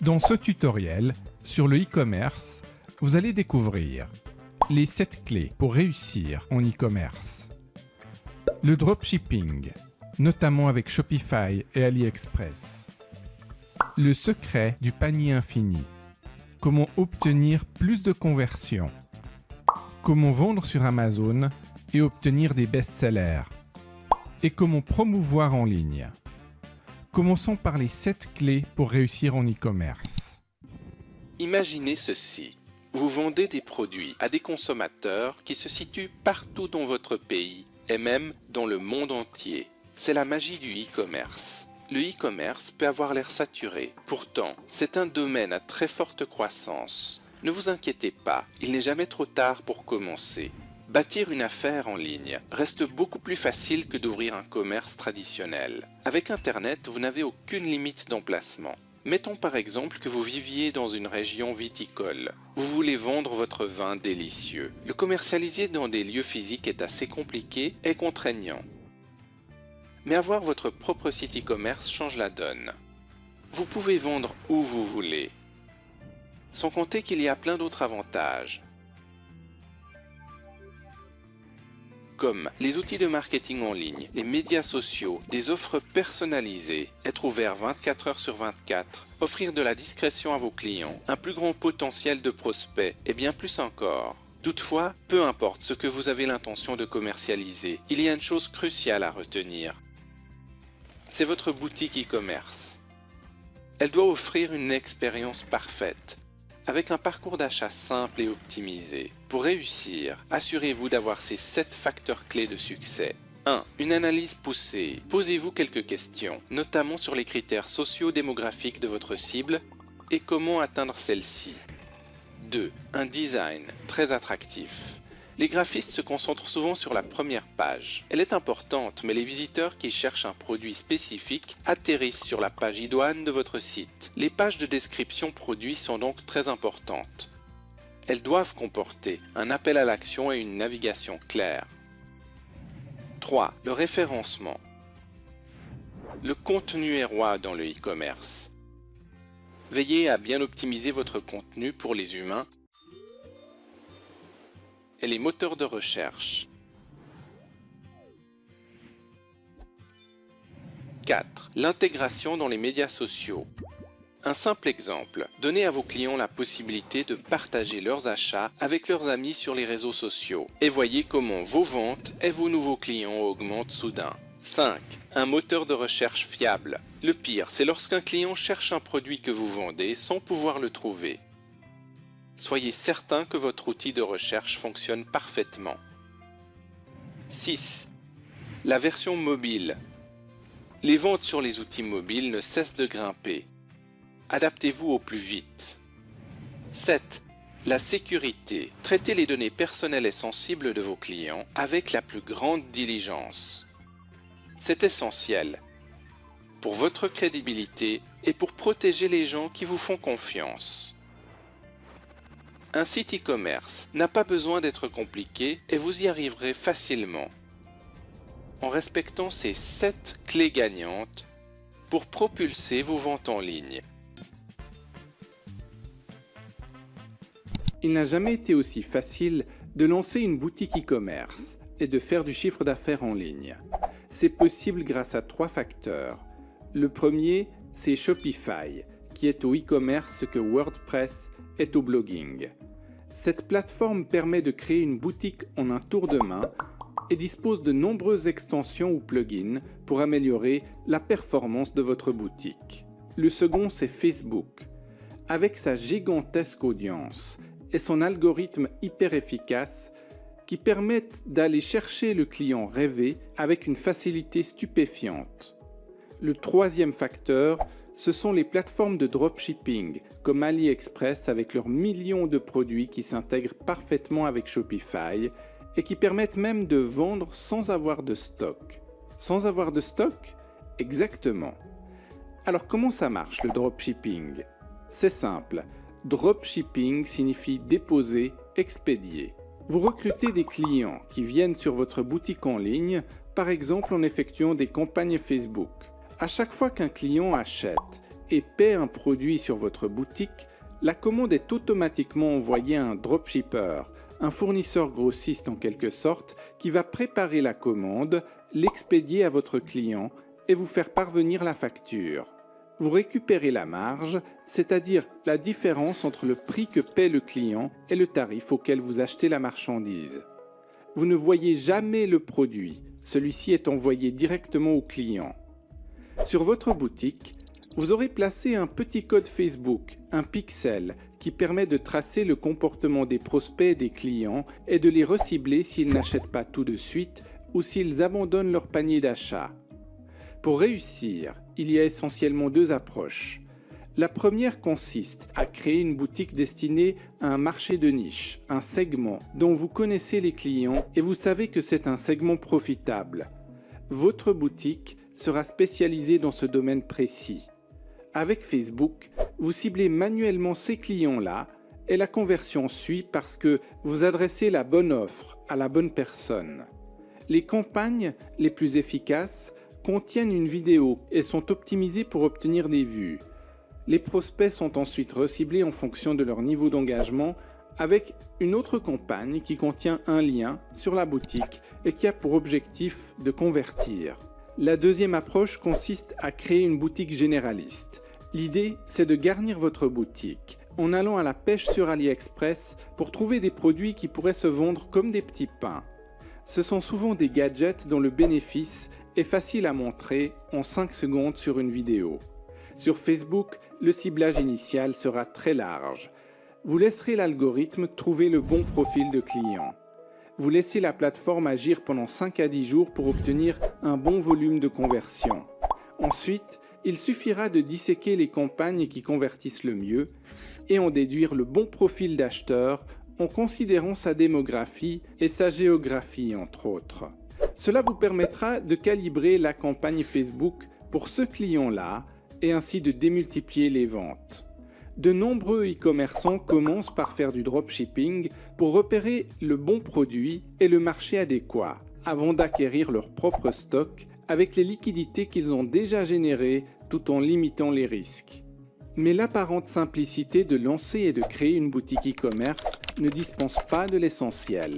Dans ce tutoriel sur le e-commerce, vous allez découvrir les 7 clés pour réussir en e-commerce, le dropshipping, notamment avec Shopify et AliExpress, le secret du panier infini, comment obtenir plus de conversions, comment vendre sur Amazon et obtenir des best-sellers, et comment promouvoir en ligne. Commençons par les 7 clés pour réussir en e-commerce. Imaginez ceci. Vous vendez des produits à des consommateurs qui se situent partout dans votre pays et même dans le monde entier. C'est la magie du e-commerce. Le e-commerce peut avoir l'air saturé. Pourtant, c'est un domaine à très forte croissance. Ne vous inquiétez pas, il n'est jamais trop tard pour commencer. Bâtir une affaire en ligne reste beaucoup plus facile que d'ouvrir un commerce traditionnel. Avec Internet, vous n'avez aucune limite d'emplacement. Mettons par exemple que vous viviez dans une région viticole. Vous voulez vendre votre vin délicieux. Le commercialiser dans des lieux physiques est assez compliqué et contraignant. Mais avoir votre propre site e-commerce change la donne. Vous pouvez vendre où vous voulez. Sans compter qu'il y a plein d'autres avantages, comme les outils de marketing en ligne, les médias sociaux, des offres personnalisées, être ouvert 24 heures sur 24, offrir de la discrétion à vos clients, un plus grand potentiel de prospects et bien plus encore. Toutefois, peu importe ce que vous avez l'intention de commercialiser, il y a une chose cruciale à retenir. C'est votre boutique e-commerce. Elle doit offrir une expérience parfaite, avec un parcours d'achat simple et optimisé. Pour réussir, assurez-vous d'avoir ces 7 facteurs clés de succès. 1. Une analyse poussée. Posez-vous quelques questions, notamment sur les critères socio-démographiques de votre cible et comment atteindre celle-ci. 2. Un design très attractif. Les graphistes se concentrent souvent sur la première page. Elle est importante, mais les visiteurs qui cherchent un produit spécifique atterrissent sur la page idoine de votre site. Les pages de description produit sont donc très importantes. Elles doivent comporter un appel à l'action et une navigation claire. 3. Le référencement. Le contenu est roi dans le e-commerce. Veillez à bien optimiser votre contenu pour les humains et les moteurs de recherche. 4. L'intégration dans les médias sociaux. Un simple exemple, donnez à vos clients la possibilité de partager leurs achats avec leurs amis sur les réseaux sociaux et voyez comment vos ventes et vos nouveaux clients augmentent soudain. 5. Un moteur de recherche fiable. Le pire, c'est lorsqu'un client cherche un produit que vous vendez sans pouvoir le trouver. Soyez certain que votre outil de recherche fonctionne parfaitement. 6. La version mobile. Les ventes sur les outils mobiles ne cessent de grimper. Adaptez-vous au plus vite. 7. La sécurité. Traitez les données personnelles et sensibles de vos clients avec la plus grande diligence. C'est essentiel pour votre crédibilité et pour protéger les gens qui vous font confiance. Un site e-commerce n'a pas besoin d'être compliqué et vous y arriverez facilement en respectant ces 7 clés gagnantes pour propulser vos ventes en ligne. Il n'a jamais été aussi facile de lancer une boutique e-commerce et de faire du chiffre d'affaires en ligne. C'est possible grâce à 3 facteurs. Le premier, c'est Shopify, qui est au e-commerce ce que WordPress est au blogging. Cette plateforme permet de créer une boutique en un tour de main et dispose de nombreuses extensions ou plugins pour améliorer la performance de votre boutique. Le second, c'est Facebook. Avec sa gigantesque audience et son algorithme hyper efficace qui permettent d'aller chercher le client rêvé avec une facilité stupéfiante. Le troisième facteur, ce sont les plateformes de dropshipping comme AliExpress avec leurs millions de produits qui s'intègrent parfaitement avec Shopify et qui permettent même de vendre sans avoir de stock. Sans avoir de stock? Exactement. Alors comment ça marche le dropshipping? C'est simple. Dropshipping signifie déposer, expédier. Vous recrutez des clients qui viennent sur votre boutique en ligne, par exemple en effectuant des campagnes Facebook. À chaque fois qu'un client achète et paie un produit sur votre boutique, la commande est automatiquement envoyée à un dropshipper, un fournisseur grossiste en quelque sorte, qui va préparer la commande, l'expédier à votre client et vous faire parvenir la facture. Vous récupérez la marge, c'est-à-dire la différence entre le prix que paie le client et le tarif auquel vous achetez la marchandise. Vous ne voyez jamais le produit, celui-ci est envoyé directement au client. Sur votre boutique, vous aurez placé un petit code Facebook, un pixel, qui permet de tracer le comportement des prospects et des clients et de les recibler s'ils n'achètent pas tout de suite ou s'ils abandonnent leur panier d'achat. Pour réussir, il y a essentiellement deux approches. La première consiste à créer une boutique destinée à un marché de niche, un segment dont vous connaissez les clients et vous savez que c'est un segment profitable. Votre boutique sera spécialisée dans ce domaine précis. Avec Facebook, vous ciblez manuellement ces clients-là et la conversion suit parce que vous adressez la bonne offre à la bonne personne. Les campagnes les plus efficaces contiennent une vidéo et sont optimisées pour obtenir des vues. Les prospects sont ensuite reciblés en fonction de leur niveau d'engagement avec une autre campagne qui contient un lien sur la boutique et qui a pour objectif de convertir. La deuxième approche consiste à créer une boutique généraliste. L'idée, c'est de garnir votre boutique en allant à la pêche sur AliExpress pour trouver des produits qui pourraient se vendre comme des petits pains. Ce sont souvent des gadgets dont le bénéfice est facile à montrer en 5 secondes sur une vidéo. Sur Facebook, le ciblage initial sera très large. Vous laisserez l'algorithme trouver le bon profil de client. Vous laissez la plateforme agir pendant 5 à 10 jours pour obtenir un bon volume de conversion. Ensuite, il suffira de disséquer les campagnes qui convertissent le mieux et en déduire le bon profil d'acheteur en considérant sa démographie et sa géographie entre autres. Cela vous permettra de calibrer la campagne Facebook pour ce client-là et ainsi de démultiplier les ventes. De nombreux e-commerçants commencent par faire du dropshipping pour repérer le bon produit et le marché adéquat avant d'acquérir leur propre stock avec les liquidités qu'ils ont déjà générées tout en limitant les risques. Mais l'apparente simplicité de lancer et de créer une boutique e-commerce ne dispense pas de l'essentiel.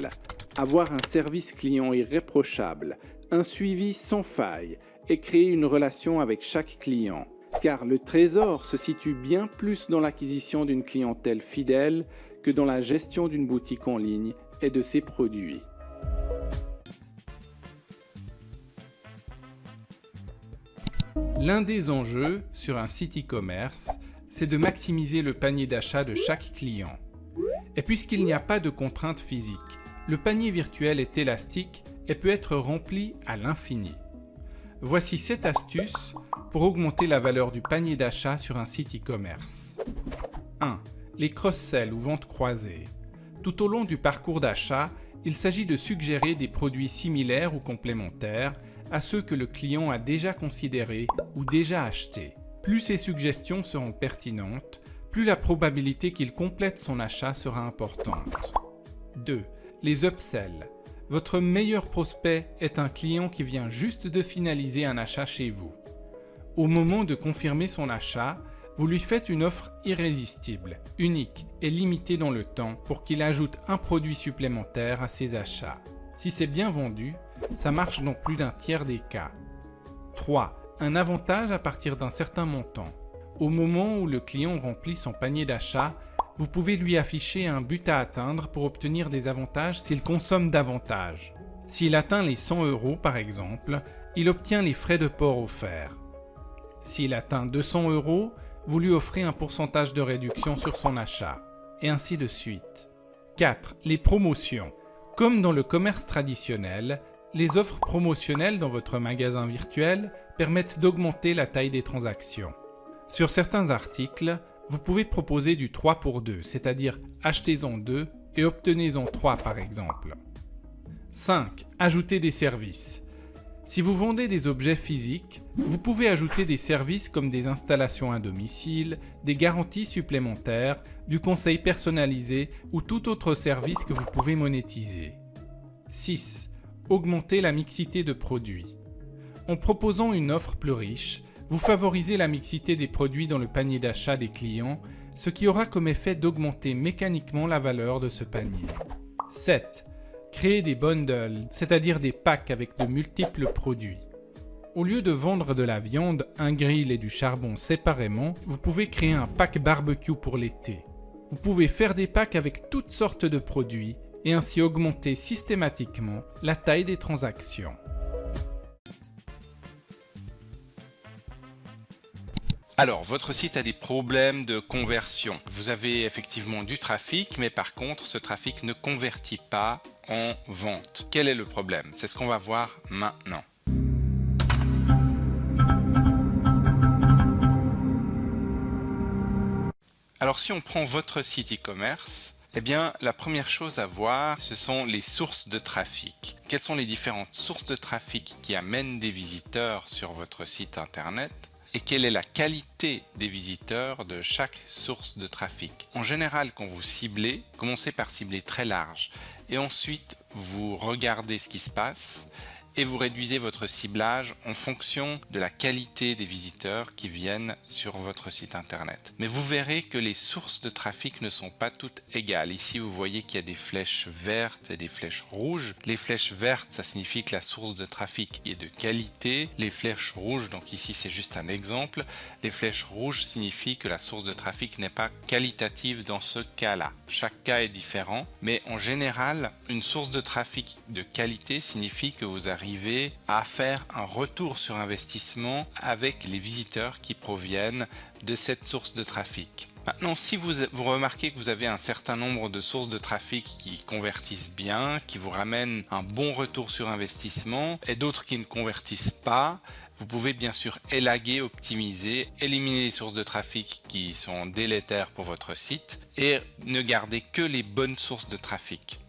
Avoir un service client irréprochable, un suivi sans faille et créer une relation avec chaque client. Car le trésor se situe bien plus dans l'acquisition d'une clientèle fidèle que dans la gestion d'une boutique en ligne et de ses produits. L'un des enjeux sur un site e-commerce, c'est de maximiser le panier d'achat de chaque client. Et puisqu'il n'y a pas de contrainte physique, le panier virtuel est élastique et peut être rempli à l'infini. Voici 7 astuces pour augmenter la valeur du panier d'achat sur un site e-commerce. 1. Les cross-sell ou ventes croisées. Tout au long du parcours d'achat, il s'agit de suggérer des produits similaires ou complémentaires à ceux que le client a déjà considérés ou déjà achetés. Plus ces suggestions seront pertinentes, plus la probabilité qu'il complète son achat sera importante. 2. Les upsells. Votre meilleur prospect est un client qui vient juste de finaliser un achat chez vous. Au moment de confirmer son achat, vous lui faites une offre irrésistible, unique et limitée dans le temps pour qu'il ajoute un produit supplémentaire à ses achats. Si c'est bien vendu, ça marche dans plus d'un tiers des cas. 3. Un avantage à partir d'un certain montant. Au moment où le client remplit son panier d'achat, vous pouvez lui afficher un but à atteindre pour obtenir des avantages s'il consomme davantage. S'il atteint les 100 € par exemple, il obtient les frais de port offerts. S'il atteint 200 €, vous lui offrez un pourcentage de réduction sur son achat, et ainsi de suite. 4. Les promotions. Comme dans le commerce traditionnel, les offres promotionnelles dans votre magasin virtuel permettent d'augmenter la taille des transactions. Sur certains articles, vous pouvez proposer du 3 pour 2, c'est-à-dire achetez-en 2 et obtenez-en 3 par exemple. 5. Ajouter des services. Si vous vendez des objets physiques, vous pouvez ajouter des services comme des installations à domicile, des garanties supplémentaires, du conseil personnalisé ou tout autre service que vous pouvez monétiser. 6. Augmenter la mixité de produits. En proposant une offre plus riche, Vous favorisez la mixité des produits dans le panier d'achat des clients, ce qui aura comme effet d'augmenter mécaniquement la valeur de ce panier. 7. Créer des bundles, c'est-à-dire des packs avec de multiples produits. Au lieu de vendre de la viande, un grill et du charbon séparément, vous pouvez créer un pack barbecue pour l'été. Vous pouvez faire des packs avec toutes sortes de produits et ainsi augmenter systématiquement la taille des transactions. Alors, votre site a des problèmes de conversion. Vous avez effectivement du trafic, mais par contre, ce trafic ne convertit pas en vente. Quel est le problème? C'est ce qu'on va voir maintenant. Alors, si on prend votre site e-commerce, eh bien, la première chose à voir, ce sont les sources de trafic. Quelles sont les différentes sources de trafic qui amènent des visiteurs sur votre site internet? Et quelle est la qualité des visiteurs de chaque source de trafic. En général, quand vous ciblez, commencez par cibler très large et ensuite vous regardez ce qui se passe et vous réduisez votre ciblage en fonction de la qualité des visiteurs qui viennent sur votre site internet. Mais vous verrez que les sources de trafic ne sont pas toutes égales. Ici, vous voyez qu'il y a des flèches vertes et des flèches rouges. Les flèches vertes, ça signifie que la source de trafic est de qualité. Les flèches rouges, donc ici c'est juste un exemple, les flèches rouges signifient que la source de trafic n'est pas qualitative dans ce cas-là. Chaque cas est différent, mais en général, une source de trafic de qualité signifie que vous arrivez à faire un retour sur investissement avec les visiteurs qui proviennent de cette source de trafic. Maintenant, si vous remarquez que vous avez un certain nombre de sources de trafic qui convertissent bien, qui vous ramènent un bon retour sur investissement, et d'autres qui ne convertissent pas, vous pouvez bien sûr élaguer, optimiser, éliminer les sources de trafic qui sont délétères pour votre site et ne garder que les bonnes sources de trafic.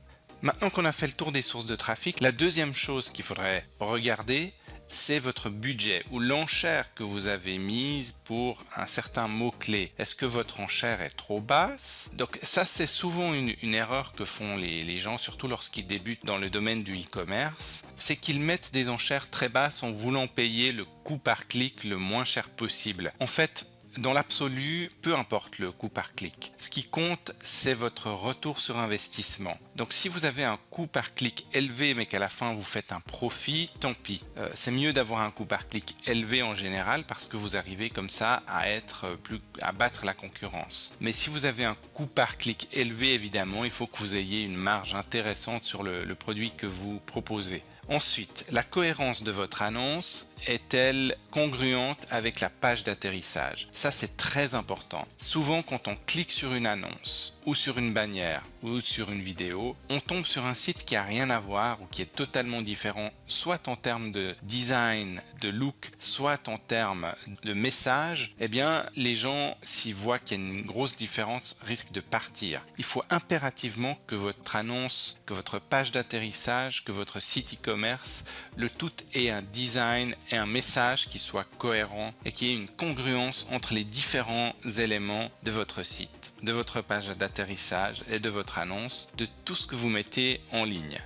Maintenant qu'on a fait le tour des sources de trafic, la deuxième chose qu'il faudrait regarder, c'est votre budget ou l'enchère que vous avez mise pour un certain mot-clé. Est-ce que votre enchère est trop basse? Donc ça, c'est souvent une erreur que font les gens, surtout lorsqu'ils débutent dans le domaine du e-commerce, c'est qu'ils mettent des enchères très basses en voulant payer le coût par clic le moins cher possible. En fait, dans l'absolu, peu importe le coût par clic. Ce qui compte, c'est votre retour sur investissement. Donc si vous avez un coût par clic élevé mais qu'à la fin vous faites un profit, tant pis. C'est mieux d'avoir un coût par clic élevé en général parce que vous arrivez comme ça à battre la concurrence. Mais si vous avez un coût par clic élevé, évidemment, il faut que vous ayez une marge intéressante sur le produit que vous proposez. Ensuite, la cohérence de votre annonce est-elle congruente avec la page d'atterrissage? Ça, c'est très important. Souvent, quand on clique sur une annonce ou sur une bannière ou sur une vidéo, on tombe sur un site qui a rien à voir ou qui est totalement différent, soit en termes de design, de look, soit en termes de message. Eh bien, les gens, s'ils voient qu'il y a une grosse différence, risquent de partir. Il faut impérativement que votre annonce, que votre page d'atterrissage, que votre site e-commerce, le tout ait un design et un message qui soit cohérent et qui ait une congruence entre les différents éléments de votre site, de votre page d'atterrissage et de votre annonce, de tout ce que vous mettez en ligne.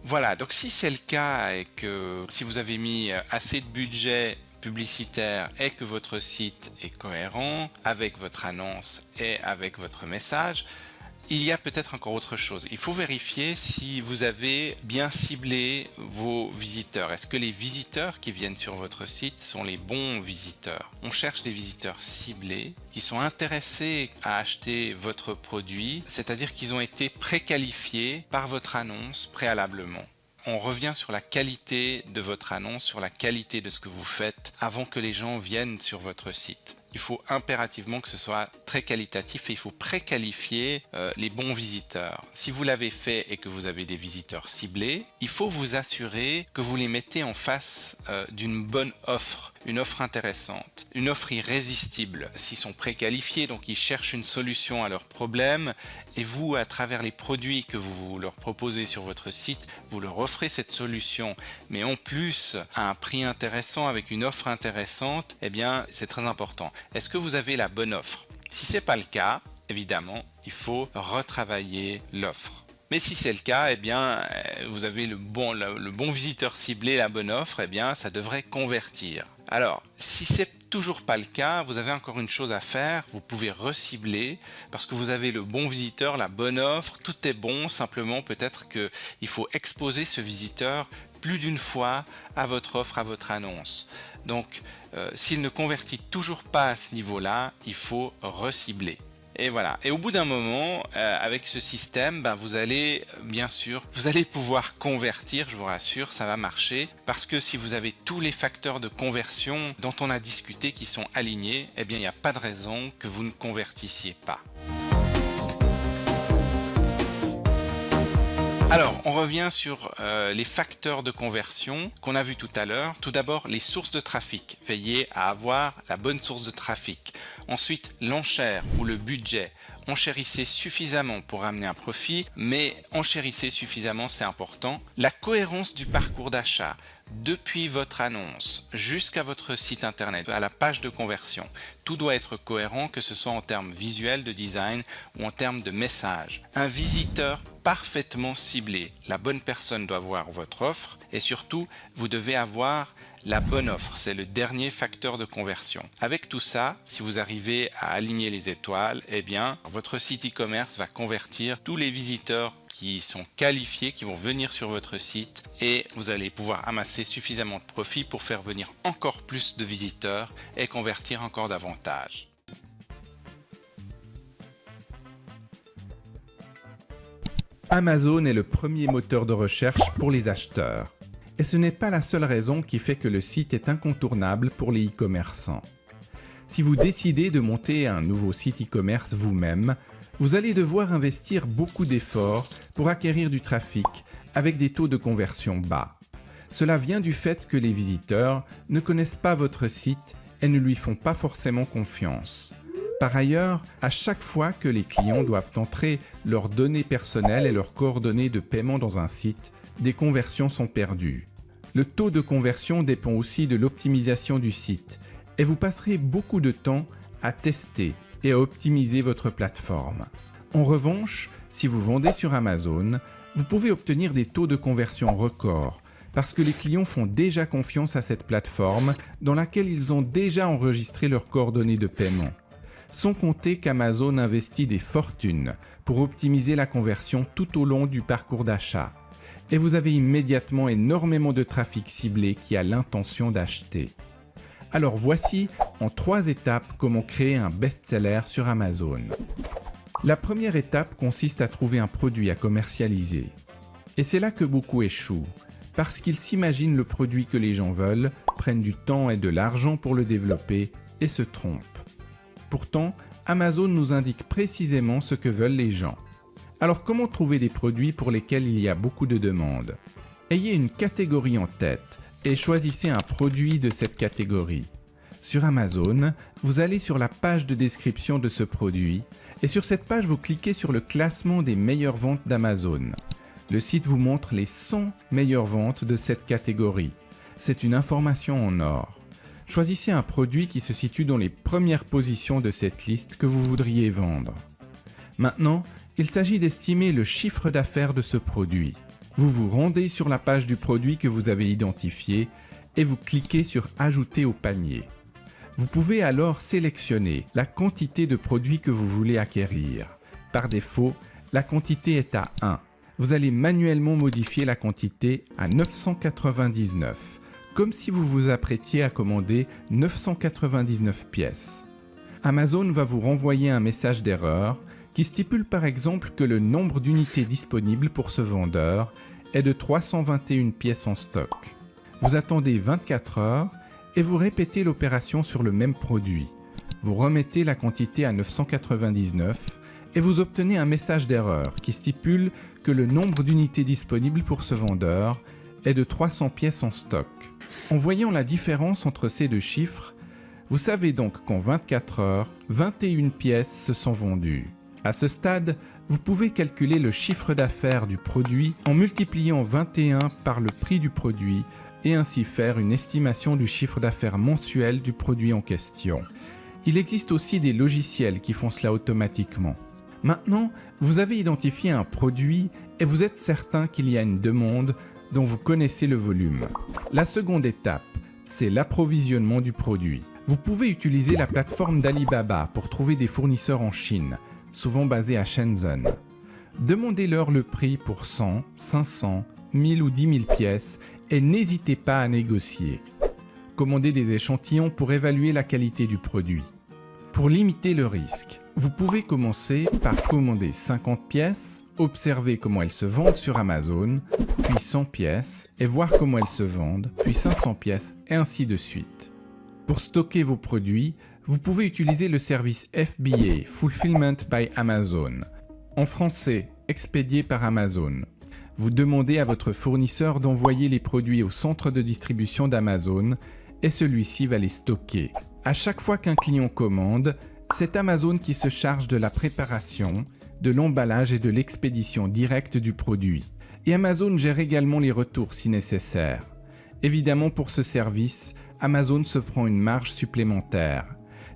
Voilà, donc si c'est le cas et que si vous avez mis assez de budget publicitaire et que votre site est cohérent avec votre annonce et avec votre message, il y a peut-être encore autre chose. Il faut vérifier si vous avez bien ciblé vos visiteurs. Est-ce que les visiteurs qui viennent sur votre site sont les bons visiteurs? On cherche des visiteurs ciblés qui sont intéressés à acheter votre produit, c'est-à-dire qu'ils ont été préqualifiés par votre annonce préalablement. On revient sur la qualité de votre annonce, sur la qualité de ce que vous faites avant que les gens viennent sur votre site. Il faut impérativement que ce soit très qualitatif et il faut préqualifier les bons visiteurs. Si vous l'avez fait et que vous avez des visiteurs ciblés, il faut vous assurer que vous les mettez en face d'une bonne offre, une offre intéressante, une offre irrésistible. S'ils sont préqualifiés, donc ils cherchent une solution à leurs problèmes et vous, à travers les produits que vous leur proposez sur votre site, vous leur offrez cette solution, mais en plus à un prix intéressant avec une offre intéressante, eh bien c'est très important. Est-ce que vous avez la bonne offre? Si ce n'est pas le cas, évidemment, il faut retravailler l'offre. Mais si c'est le cas, eh bien, vous avez le bon visiteur ciblé, la bonne offre, eh bien, ça devrait convertir. Alors, si c'est toujours pas le cas, vous avez encore une chose à faire, vous pouvez recibler parce que vous avez le bon visiteur, la bonne offre, tout est bon, simplement peut-être qu'il faut exposer ce visiteur plus d'une fois à votre offre, à votre annonce. Donc, s'il ne convertit toujours pas à ce niveau-là, il faut recibler. Et voilà. Et au bout d'un moment, avec ce système, vous allez, bien sûr, vous allez pouvoir convertir, je vous rassure, ça va marcher. Parce que si vous avez tous les facteurs de conversion dont on a discuté qui sont alignés, eh bien, il n'y a pas de raison que vous ne convertissiez pas. Alors, on revient sur les facteurs de conversion qu'on a vu tout à l'heure. Tout d'abord, les sources de trafic. Veillez à avoir la bonne source de trafic. Ensuite, l'enchère ou le budget. Enchérissez suffisamment pour amener un profit, mais enchérissez suffisamment, c'est important. La cohérence du parcours d'achat. Depuis votre annonce jusqu'à votre site internet, à la page de conversion. Tout doit être cohérent, que ce soit en termes visuels, de design ou en termes de message. Un visiteur parfaitement ciblé. La bonne personne doit voir votre offre et surtout, vous devez avoir la bonne offre. C'est le dernier facteur de conversion. Avec tout ça, si vous arrivez à aligner les étoiles, eh bien, votre site e-commerce va convertir tous les visiteurs qui sont qualifiés, qui vont venir sur votre site et vous allez pouvoir amasser suffisamment de profit pour faire venir encore plus de visiteurs et convertir encore davantage. Amazon est le premier moteur de recherche pour les acheteurs. Et ce n'est pas la seule raison qui fait que le site est incontournable pour les e-commerçants. Si vous décidez de monter un nouveau site e-commerce vous-même, vous allez devoir investir beaucoup d'efforts pour acquérir du trafic avec des taux de conversion bas. Cela vient du fait que les visiteurs ne connaissent pas votre site et ne lui font pas forcément confiance. Par ailleurs, à chaque fois que les clients doivent entrer leurs données personnelles et leurs coordonnées de paiement dans un site, des conversions sont perdues. Le taux de conversion dépend aussi de l'optimisation du site et vous passerez beaucoup de temps à tester et à optimiser votre plateforme. En revanche, si vous vendez sur Amazon, vous pouvez obtenir des taux de conversion records parce que les clients font déjà confiance à cette plateforme dans laquelle ils ont déjà enregistré leurs coordonnées de paiement. Sans compter qu'Amazon investit des fortunes pour optimiser la conversion tout au long du parcours d'achat. Et vous avez immédiatement énormément de trafic ciblé qui a l'intention d'acheter. Alors voici en 3 étapes comment créer un best-seller sur Amazon. La première étape consiste à trouver un produit à commercialiser. Et c'est là que beaucoup échouent, parce qu'ils s'imaginent le produit que les gens veulent, prennent du temps et de l'argent pour le développer et se trompent. Pourtant, Amazon nous indique précisément ce que veulent les gens. Alors comment trouver des produits pour lesquels il y a beaucoup de demandes? Ayez une catégorie en tête et choisissez un produit de cette catégorie. Sur Amazon, vous allez sur la page de description de ce produit et sur cette page vous cliquez sur le classement des meilleures ventes d'Amazon. Le site vous montre les 100 meilleures ventes de cette catégorie. C'est une information en or. Choisissez un produit qui se situe dans les premières positions de cette liste que vous voudriez vendre. Maintenant, il s'agit d'estimer le chiffre d'affaires de ce produit. Vous vous rendez sur la page du produit que vous avez identifié et vous cliquez sur « Ajouter au panier ». Vous pouvez alors sélectionner la quantité de produits que vous voulez acquérir. Par défaut, la quantité est à 1. Vous allez manuellement modifier la quantité à 999, comme si vous vous apprêtiez à commander 999 pièces. Amazon va vous renvoyer un message d'erreur qui stipule par exemple que le nombre d'unités disponibles pour ce vendeur est de 321 pièces en stock. Vous attendez 24 heures et vous répétez l'opération sur le même produit. Vous remettez la quantité à 999 et vous obtenez un message d'erreur qui stipule que le nombre d'unités disponibles pour ce vendeur est de 300 pièces en stock. En voyant la différence entre ces deux chiffres, vous savez donc qu'en 24 heures, 21 pièces se sont vendues. À ce stade, vous pouvez calculer le chiffre d'affaires du produit en multipliant 21 par le prix du produit et ainsi faire une estimation du chiffre d'affaires mensuel du produit en question. Il existe aussi des logiciels qui font cela automatiquement. Maintenant, vous avez identifié un produit et vous êtes certain qu'il y a une demande dont vous connaissez le volume. La seconde étape, c'est l'approvisionnement du produit. Vous pouvez utiliser la plateforme d'Alibaba pour trouver des fournisseurs en Chine, souvent basés à Shenzhen. Demandez-leur le prix pour 100, 500, 1000 ou 10 000 pièces et n'hésitez pas à négocier. Commandez des échantillons pour évaluer la qualité du produit. Pour limiter le risque, vous pouvez commencer par commander 50 pièces, observer comment elles se vendent sur Amazon, puis 100 pièces et voir comment elles se vendent, puis 500 pièces et ainsi de suite. Pour stocker vos produits, vous pouvez utiliser le service FBA, Fulfillment by Amazon. En français, expédié par Amazon. Vous demandez à votre fournisseur d'envoyer les produits au centre de distribution d'Amazon et celui-ci va les stocker. À chaque fois qu'un client commande, c'est Amazon qui se charge de la préparation, de l'emballage et de l'expédition directe du produit. Et Amazon gère également les retours si nécessaire. Évidemment, pour ce service, Amazon se prend une marge supplémentaire.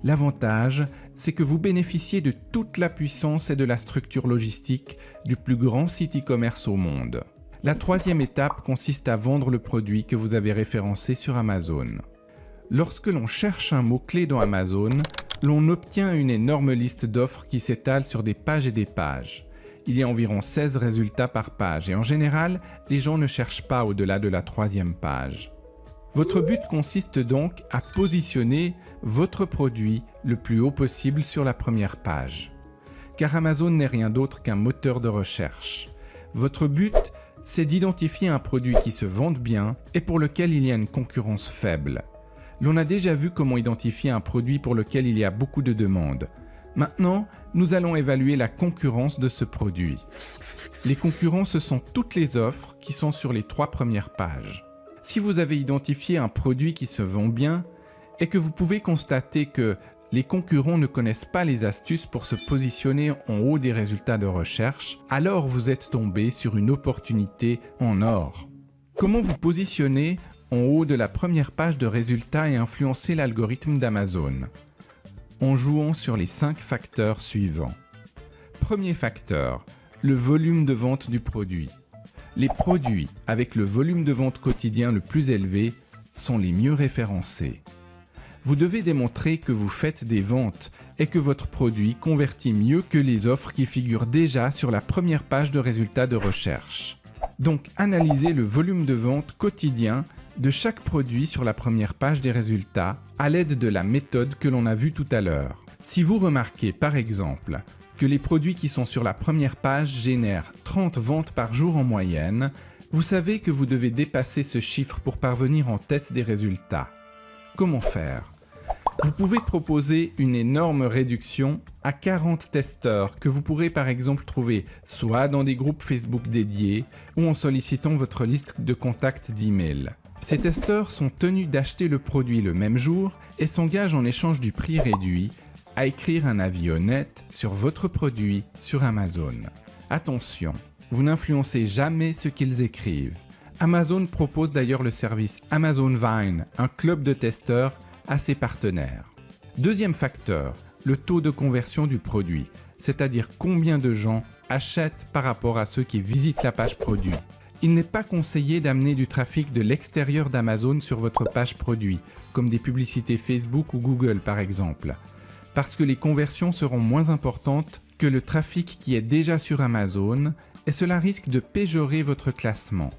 L'avantage, c'est que vous bénéficiez de toute la puissance et de la structure logistique du plus grand site e-commerce au monde. La troisième étape consiste à vendre le produit que vous avez référencé sur Amazon. Lorsque l'on cherche un mot-clé dans Amazon, l'on obtient une énorme liste d'offres qui s'étale sur des pages et des pages. Il y a environ 16 résultats par page et en général, les gens ne cherchent pas au-delà de la troisième page. Votre but consiste donc à positionner votre produit le plus haut possible sur la première page. Car Amazon n'est rien d'autre qu'un moteur de recherche. Votre but, c'est d'identifier un produit qui se vende bien et pour lequel il y a une concurrence faible. L'on a déjà vu comment identifier un produit pour lequel il y a beaucoup de demandes. Maintenant, nous allons évaluer la concurrence de ce produit. Les concurrents, ce sont toutes les offres qui sont sur les 3 premières pages. Si vous avez identifié un produit qui se vend bien et que vous pouvez constater que les concurrents ne connaissent pas les astuces pour se positionner en haut des résultats de recherche, alors vous êtes tombé sur une opportunité en or. Comment vous positionner en haut de la première page de résultats et influencer l'algorithme d'Amazon? En jouant sur les 5 facteurs suivants. Premier facteur, le volume de vente du produit. Les produits avec le volume de vente quotidien le plus élevé sont les mieux référencés. Vous devez démontrer que vous faites des ventes et que votre produit convertit mieux que les offres qui figurent déjà sur la première page de résultats de recherche. Donc, analysez le volume de vente quotidien de chaque produit sur la première page des résultats à l'aide de la méthode que l'on a vue tout à l'heure. Si vous remarquez par exemple que les produits qui sont sur la première page génèrent 30 ventes par jour en moyenne, vous savez que vous devez dépasser ce chiffre pour parvenir en tête des résultats. Comment faire? Vous pouvez proposer une énorme réduction à 40 testeurs que vous pourrez par exemple trouver soit dans des groupes Facebook dédiés ou en sollicitant votre liste de contacts d'email. Ces testeurs sont tenus d'acheter le produit le même jour et s'engagent en échange du prix réduit à écrire un avis honnête sur votre produit sur Amazon. Attention, vous n'influencez jamais ce qu'ils écrivent. Amazon propose d'ailleurs le service Amazon Vine, un club de testeurs à ses partenaires. Deuxième facteur, le taux de conversion du produit, c'est-à-dire combien de gens achètent par rapport à ceux qui visitent la page produit. Il n'est pas conseillé d'amener du trafic de l'extérieur d'Amazon sur votre page produit, comme des publicités Facebook ou Google par exemple, parce que les conversions seront moins importantes que le trafic qui est déjà sur Amazon et cela risque de péjorer votre classement.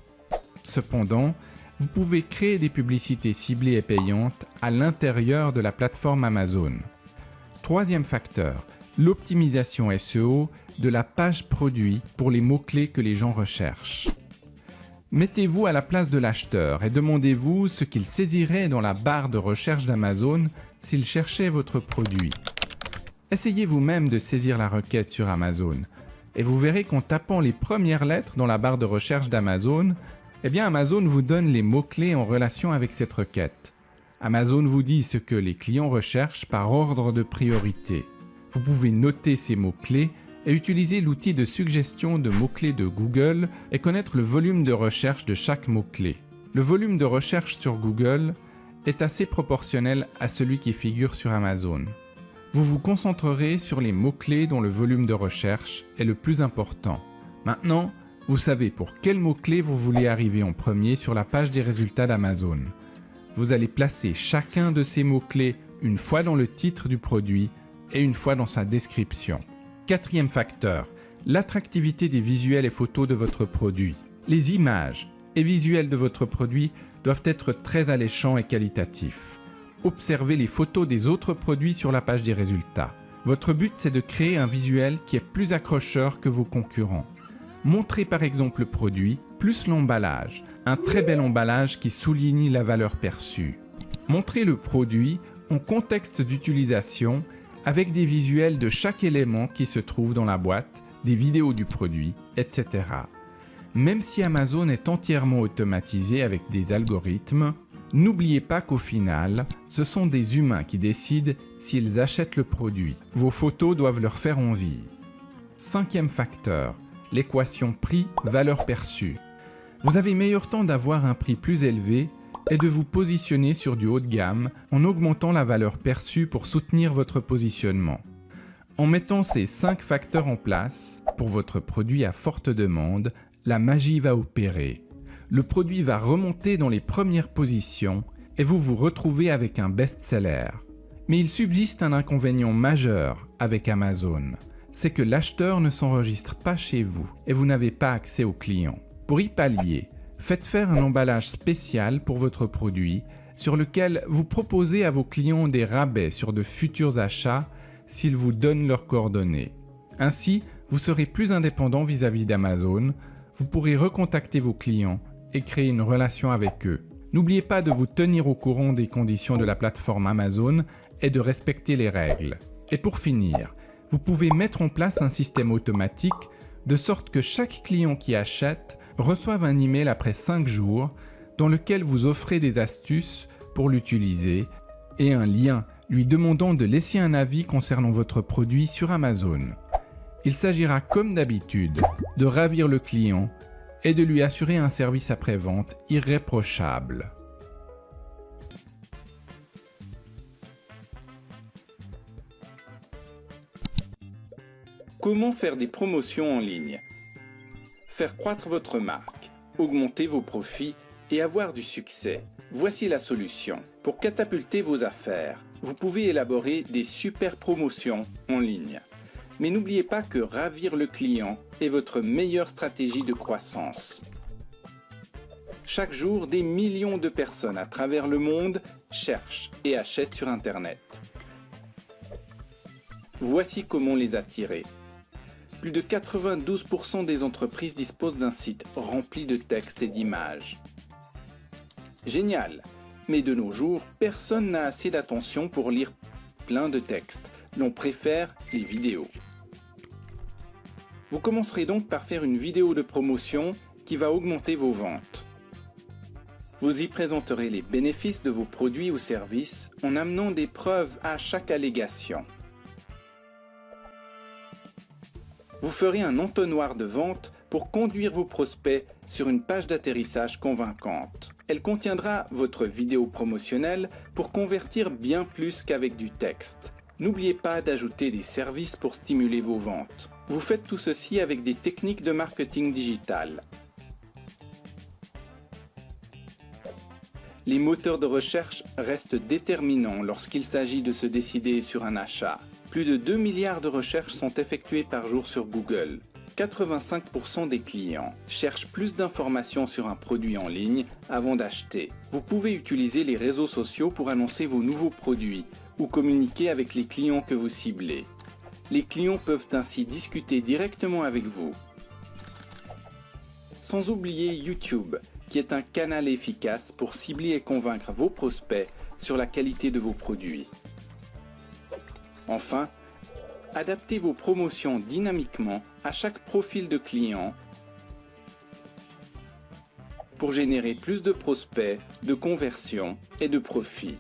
Cependant, vous pouvez créer des publicités ciblées et payantes à l'intérieur de la plateforme Amazon. Troisième facteur, l'optimisation SEO de la page produit pour les mots-clés que les gens recherchent. Mettez-vous à la place de l'acheteur et demandez-vous ce qu'il saisirait dans la barre de recherche d'Amazon s'il cherchait votre produit. Essayez vous-même de saisir la requête sur Amazon et vous verrez qu'en tapant les premières lettres dans la barre de recherche d'Amazon, Amazon vous donne les mots-clés en relation avec cette requête. Amazon vous dit ce que les clients recherchent par ordre de priorité. Vous pouvez noter ces mots-clés et utiliser l'outil de suggestion de mots-clés de Google et connaître le volume de recherche de chaque mot-clé. Le volume de recherche sur Google est assez proportionnel à celui qui figure sur Amazon. Vous vous concentrerez sur les mots-clés dont le volume de recherche est le plus important. Maintenant, vous savez pour quel mot-clé vous voulez arriver en premier sur la page des résultats d'Amazon. Vous allez placer chacun de ces mots-clés une fois dans le titre du produit et une fois dans sa description. Quatrième facteur, l'attractivité des visuels et photos de votre produit. Les images et visuels de votre produit doivent être très alléchants et qualitatifs. Observez les photos des autres produits sur la page des résultats. Votre but, c'est de créer un visuel qui est plus accrocheur que vos concurrents. Montrez par exemple le produit, plus l'emballage, un très bel emballage qui souligne la valeur perçue. Montrez le produit en contexte d'utilisation avec des visuels de chaque élément qui se trouve dans la boîte, des vidéos du produit, etc. Même si Amazon est entièrement automatisé avec des algorithmes, n'oubliez pas qu'au final, ce sont des humains qui décident s'ils achètent le produit. Vos photos doivent leur faire envie. Cinquième facteur, l'équation prix-valeur perçue. Vous avez meilleur temps d'avoir un prix plus élevé et de vous positionner sur du haut de gamme en augmentant la valeur perçue pour soutenir votre positionnement. En mettant ces 5 facteurs en place, pour votre produit à forte demande, la magie va opérer. Le produit va remonter dans les premières positions et vous vous retrouvez avec un best-seller. Mais il subsiste un inconvénient majeur avec Amazon, c'est que l'acheteur ne s'enregistre pas chez vous et vous n'avez pas accès aux clients. Pour y pallier, faites faire un emballage spécial pour votre produit sur lequel vous proposez à vos clients des rabais sur de futurs achats s'ils vous donnent leurs coordonnées. Ainsi, vous serez plus indépendant vis-à-vis d'Amazon, vous pourrez recontacter vos clients et créer une relation avec eux. N'oubliez pas de vous tenir au courant des conditions de la plateforme Amazon et de respecter les règles. Et pour finir, vous pouvez mettre en place un système automatique de sorte que chaque client qui achète reçoive un email après 5 jours dans lequel vous offrez des astuces pour l'utiliser et un lien lui demandant de laisser un avis concernant votre produit sur Amazon. Il s'agira comme d'habitude de ravir le client et de lui assurer un service après-vente irréprochable. Comment faire des promotions en ligne? Faire croître votre marque, augmenter vos profits et avoir du succès. Voici la solution. Pour catapulter vos affaires, vous pouvez élaborer des super promotions en ligne. Mais n'oubliez pas que ravir le client est votre meilleure stratégie de croissance. Chaque jour, des millions de personnes à travers le monde cherchent et achètent sur Internet. Voici comment les attirer. Plus de 92% des entreprises disposent d'un site rempli de textes et d'images. Génial! Mais de nos jours, personne n'a assez d'attention pour lire plein de textes. L'on préfère les vidéos. Vous commencerez donc par faire une vidéo de promotion qui va augmenter vos ventes. Vous y présenterez les bénéfices de vos produits ou services en amenant des preuves à chaque allégation. Vous ferez un entonnoir de vente pour conduire vos prospects sur une page d'atterrissage convaincante. Elle contiendra votre vidéo promotionnelle pour convertir bien plus qu'avec du texte. N'oubliez pas d'ajouter des services pour stimuler vos ventes. Vous faites tout ceci avec des techniques de marketing digital. Les moteurs de recherche restent déterminants lorsqu'il s'agit de se décider sur un achat. Plus de 2 milliards de recherches sont effectuées par jour sur Google. 85% des clients cherchent plus d'informations sur un produit en ligne avant d'acheter. Vous pouvez utiliser les réseaux sociaux pour annoncer vos nouveaux produits ou communiquer avec les clients que vous ciblez. Les clients peuvent ainsi discuter directement avec vous. Sans oublier YouTube, qui est un canal efficace pour cibler et convaincre vos prospects sur la qualité de vos produits. Enfin, adaptez vos promotions dynamiquement à chaque profil de client pour générer plus de prospects, de conversions et de profits.